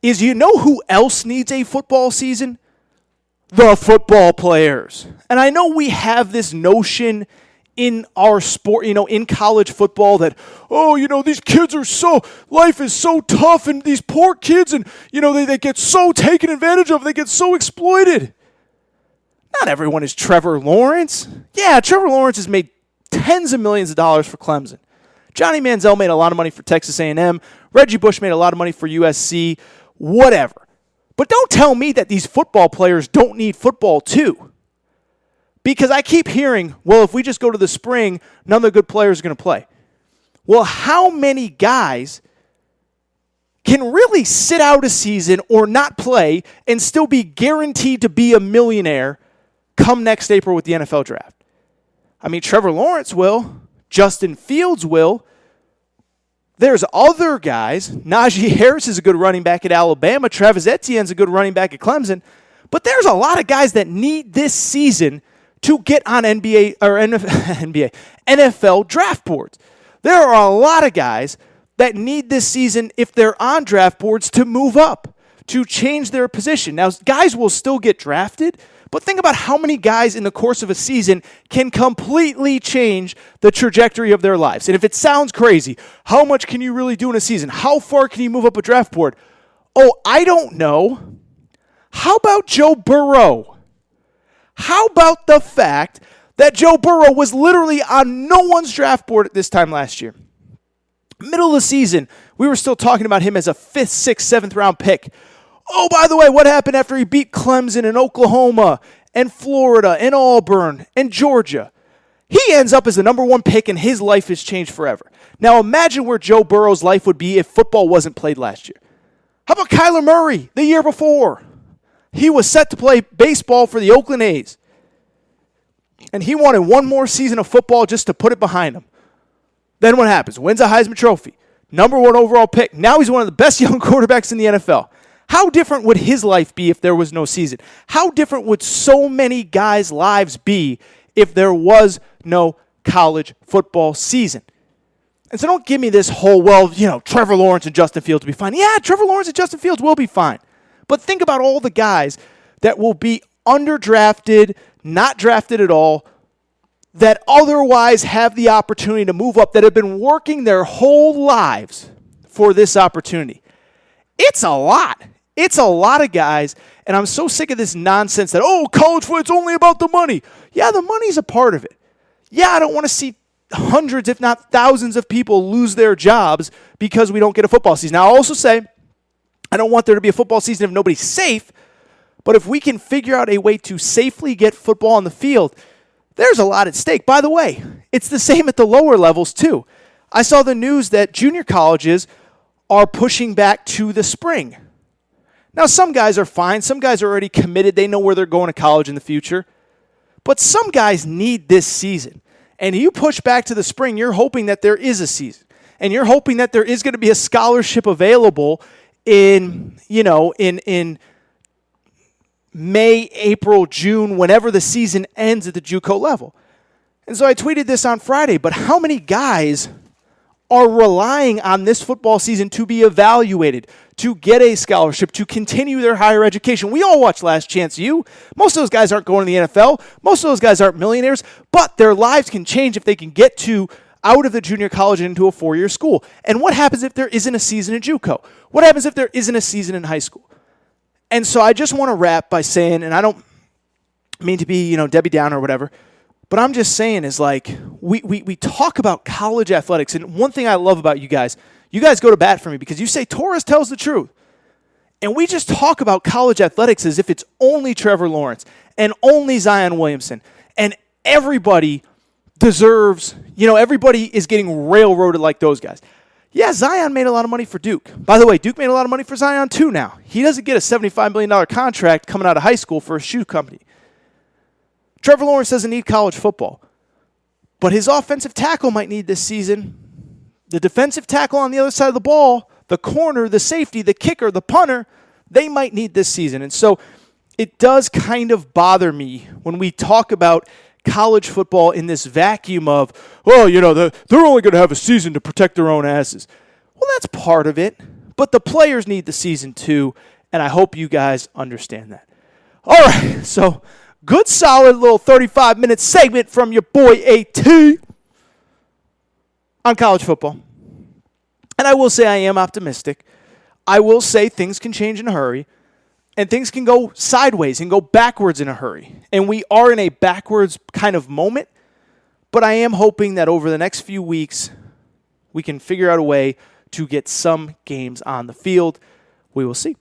is you know who else needs a football season? The football players. And I know we have this notion in our sport, in college football that, these kids life is so tough and these poor kids and, they get so taken advantage of, they get so exploited. Not everyone is Trevor Lawrence. Yeah, Trevor Lawrence has made tens of millions of dollars for Clemson. Johnny Manziel made a lot of money for Texas A&M. Reggie Bush made a lot of money for USC. Whatever. But don't tell me that these football players don't need football too. Because I keep hearing, well, if we just go to the spring, none of the good players are going to play. Well, how many guys can really sit out a season or not play and still be guaranteed to be a millionaire come next April with the NFL draft? I mean, Trevor Lawrence will. Justin Fields will. There's other guys. Najee Harris is a good running back at Alabama. Travis Etienne's a good running back at Clemson. But there's a lot of guys that need this season to get on NFL draft boards. There are a lot of guys that need this season, if they're on draft boards, to move up, to change their position. Now, guys will still get drafted, but think about how many guys in the course of a season can completely change the trajectory of their lives. And if it sounds crazy, how much can you really do in a season? How far can you move up a draft board? Oh, I don't know. How about Joe Burrow? How about the fact that Joe Burrow was literally on no one's draft board at this time last year? Middle of the season, we were still talking about him as a 5th, 6th, 7th round pick. Oh, by the way, what happened after he beat Clemson and Oklahoma and Florida and Auburn and Georgia? He ends up as the number 1 pick and his life has changed forever. Now imagine where Joe Burrow's life would be if football wasn't played last year. How about Kyler Murray the year before? He was set to play baseball for the Oakland A's. And he wanted one more season of football just to put it behind him. Then what happens? Wins a Heisman Trophy. Number 1 overall pick. Now he's one of the best young quarterbacks in the NFL. How different would his life be if there was no season? How different would so many guys' lives be if there was no college football season? And so don't give me this whole, Trevor Lawrence and Justin Fields will be fine. Yeah, Trevor Lawrence and Justin Fields will be fine. But think about all the guys that will be underdrafted, not drafted at all, that otherwise have the opportunity to move up, that have been working their whole lives for this opportunity. It's a lot. It's a lot of guys, and I'm so sick of this nonsense that, college football, it's only about the money. Yeah, the money's a part of it. Yeah, I don't want to see hundreds, if not thousands of people lose their jobs because we don't get a football season. Now, I'll also say, I don't want there to be a football season if nobody's safe, but if we can figure out a way to safely get football on the field, there's a lot at stake. By the way, it's the same at the lower levels too. I saw the news that junior colleges are pushing back to the spring. Now, some guys are fine. Some guys are already committed. They know where they're going to college in the future. But some guys need this season. And you push back to the spring, you're hoping that there is a season. And you're hoping that there is going to be a scholarship available in May, April, June, whenever the season ends at the JUCO level. And so I tweeted this on Friday, but how many guys are relying on this football season to be evaluated, to get a scholarship, to continue their higher education? We all watch Last Chance U. Most of those guys aren't going to the NFL. Most of those guys aren't millionaires, but their lives can change if they can get out of the junior college and into a 4-year school. And what happens if there isn't a season in JUCO? What happens if there isn't a season in high school? And so I just want to wrap by saying, and I don't mean to be, Debbie Downer or whatever, but I'm just saying is like, we talk about college athletics, and one thing I love about you guys go to bat for me because you say Torres tells the truth. And we just talk about college athletics as if it's only Trevor Lawrence and only Zion Williamson, and everybody deserves, everybody is getting railroaded like those guys. Yeah, Zion made a lot of money for Duke. By the way, Duke made a lot of money for Zion too now. He doesn't get a $75 million contract coming out of high school for a shoe company. Trevor Lawrence doesn't need college football. But his offensive tackle might need this season. The defensive tackle on the other side of the ball, the corner, the safety, the kicker, the punter, they might need this season. And so it does kind of bother me when we talk about college football in this vacuum of, they're only going to have a season to protect their own asses. Well, that's part of it. but the players need the season too, and I hope you guys understand that. All right, so good solid little 35-minute segment from your boy AT on college football. And I will say I am optimistic. I will say things can change in a hurry, and things can go sideways and go backwards in a hurry. And we are in a backwards kind of moment, but I am hoping that over the next few weeks, we can figure out a way to get some games on the field. We will see.